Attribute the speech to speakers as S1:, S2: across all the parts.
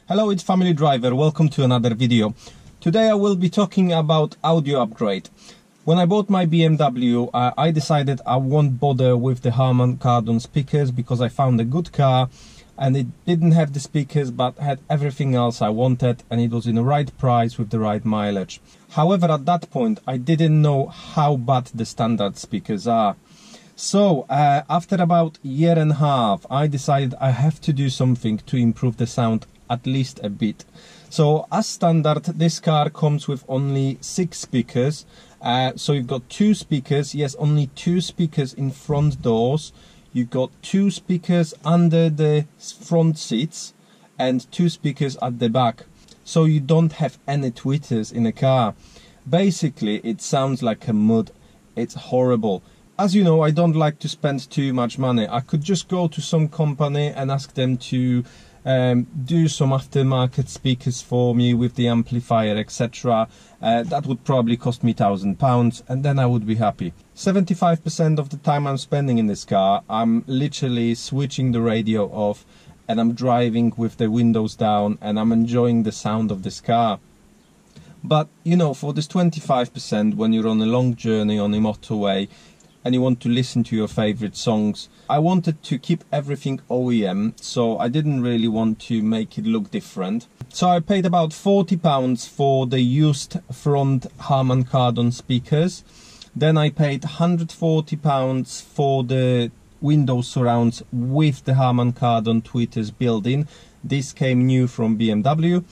S1: Hello, it's Family Driver. Welcome to another video. Today I will be talking about audio upgrade. When I bought my BMW, I decided I won't bother with the Harman Kardon speakers because I found a good car and it didn't have the speakers but had everything else I wanted, and it was in the right price with the right mileage. However, at that point I didn't know how bad the standard speakers are. So after about a year and a half, I decided I have to do something to improve the sound at least a bit. So as standard, this car comes with only 6 speakers. So you've got 2 speakers, yes, only 2 speakers in front doors. You've got 2 speakers under the front seats and 2 speakers at the back. So you don't have any tweeters in a car. Basically, it sounds like a mud. It's horrible. As you know, I don't like to spend too much money. I could just go to some company and ask them to do some aftermarket speakers for me with the amplifier, etc. That would probably cost me £1,000 and then I would be happy. 75% of the time I'm spending in this car, I'm literally switching the radio off and I'm driving with the windows down and I'm enjoying the sound of this car. But you know, for this 25%, when you're on a long journey on a motorway and you want to listen to your favorite songs, I wanted to keep everything OEM, so I didn't really want to make it look different. So I paid about £40 for the used front Harman Kardon speakers. Then I paid £140 for the window surrounds with the Harman Kardon tweeters built in. This came new from BMW.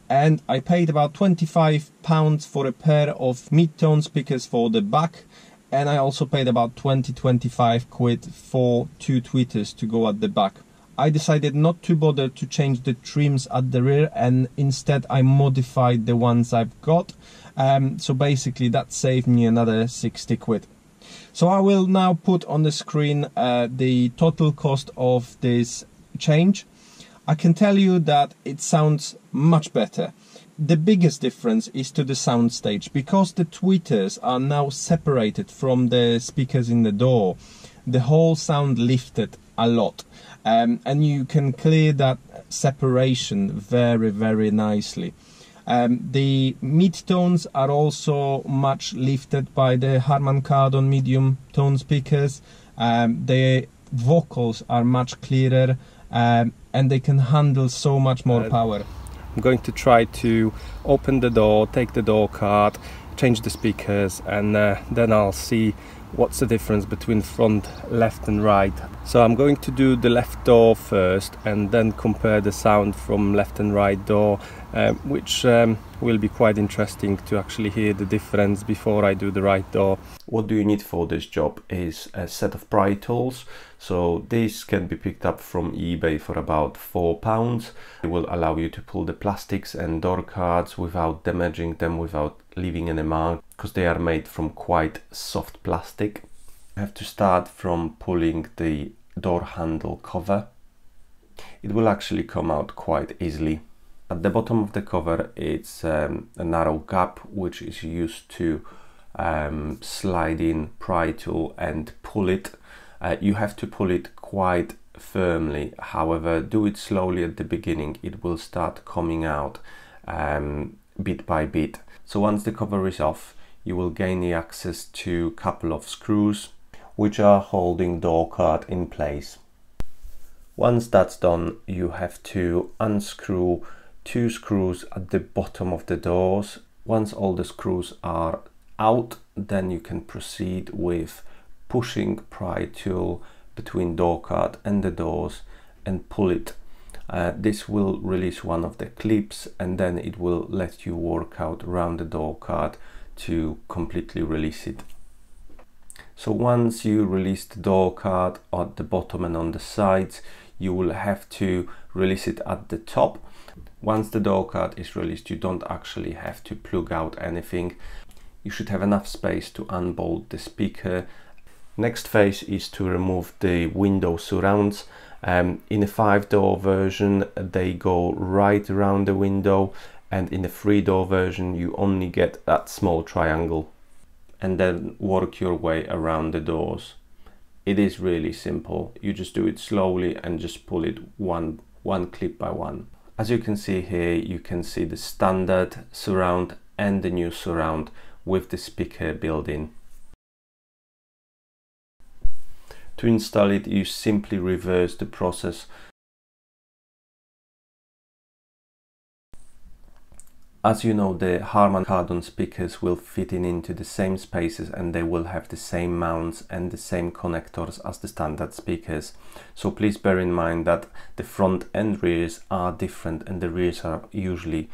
S1: And I paid about £25 for a pair of mid-tone speakers for the back. And I also paid about 20-25 quid for 2 tweeters to go at the back. I decided not to bother to change the trims at the rear, and instead I modified the ones I've got. So basically that saved me another 60 quid. So I will now put on the screen the total cost of this change. I can tell you that it sounds much better. The biggest difference is to the soundstage, because the tweeters are now separated from the speakers in the door. The whole sound lifted a lot, and you can clear that separation very nicely. The mid-tones are also much lifted by the Harman Kardon medium tone speakers. The vocals are much clearer, and they can handle so much more power. I'm going to try to open the door, take the door card, change the speakers, and then I'll see what's the difference between front, left and right. So I'm going to do the left door first and then compare the sound from left and right door, which will be quite interesting to actually hear the difference before I do the right door. What do you need for this job is a set of pry tools. So this can be picked up from eBay for about £4. It will allow you to pull the plastics and door cards without damaging them, without leaving any mark, because they are made from quite soft plastic. You have to start from pulling the door handle cover. It will actually come out quite easily. At the bottom of the cover it's a narrow gap which is used to slide in pry tool and pull it. You have to pull it quite firmly, however do it slowly at the beginning, it will start coming out bit by bit. So once the cover is off, you will gain the access to a couple of screws which are holding door card in place. Once that's done, you have to unscrew 2 screws at the bottom of the doors. Once all the screws are out, then you can proceed with pushing pry tool between door card and the doors and pull it. This will release one of the clips and then it will let you work out around the door card to completely release it. So once you release the door card at the bottom and on the sides, you will have to release it at the top. Once the door card is released, you don't actually have to plug out anything. You should have enough space to unbolt the speaker. Next phase is to remove the window surrounds. In a 5-door version they go right around the window, and in a 3-door version you only get that small triangle, and then work your way around the doors. It is really simple. You just do it slowly and just pull it one clip by one.
S2: As you can see here, you can see the standard surround and the new surround with the speaker built-in. To install it, you simply reverse the process. As you know, the Harman Kardon speakers will fit into the same spaces and they will have the same mounts and the same connectors as the standard speakers. So please bear in mind that the front and rears are different, and the rears are usually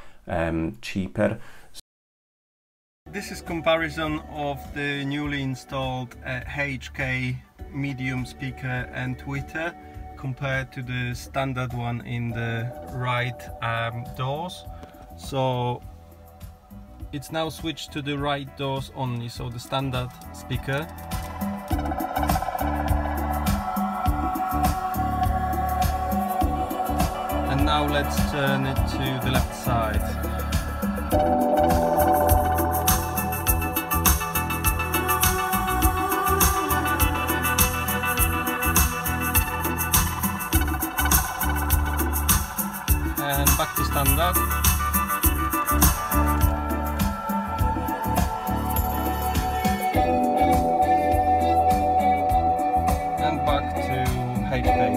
S2: cheaper.
S1: This is comparison of the newly installed HK medium speaker and tweeter compared to the standard one in the right doors. So it's now switched to the right doors only, so the standard speaker. And now let's turn it to the left side. And back to standard. And back to HiFi.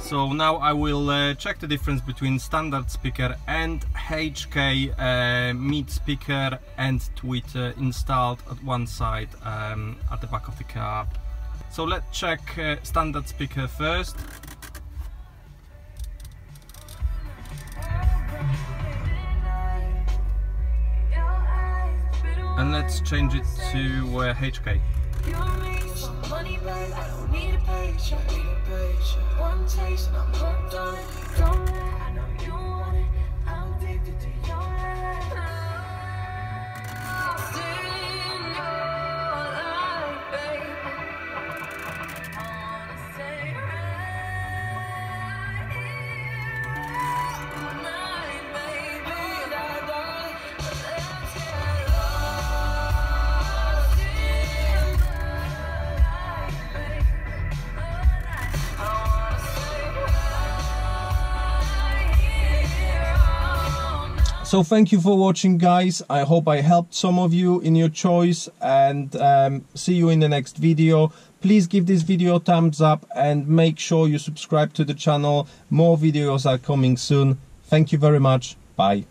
S1: So now I will check the difference between standard speaker and HK mid speaker and tweeter installed at one side at the back of the car. So let's check standard speaker first. And let's change it to HK. So thank you for watching, guys. I hope I helped some of you in your choice, and see you in the next video. Please give this video a thumbs up and make sure you subscribe to the channel. More videos are coming soon. Thank you very much. Bye.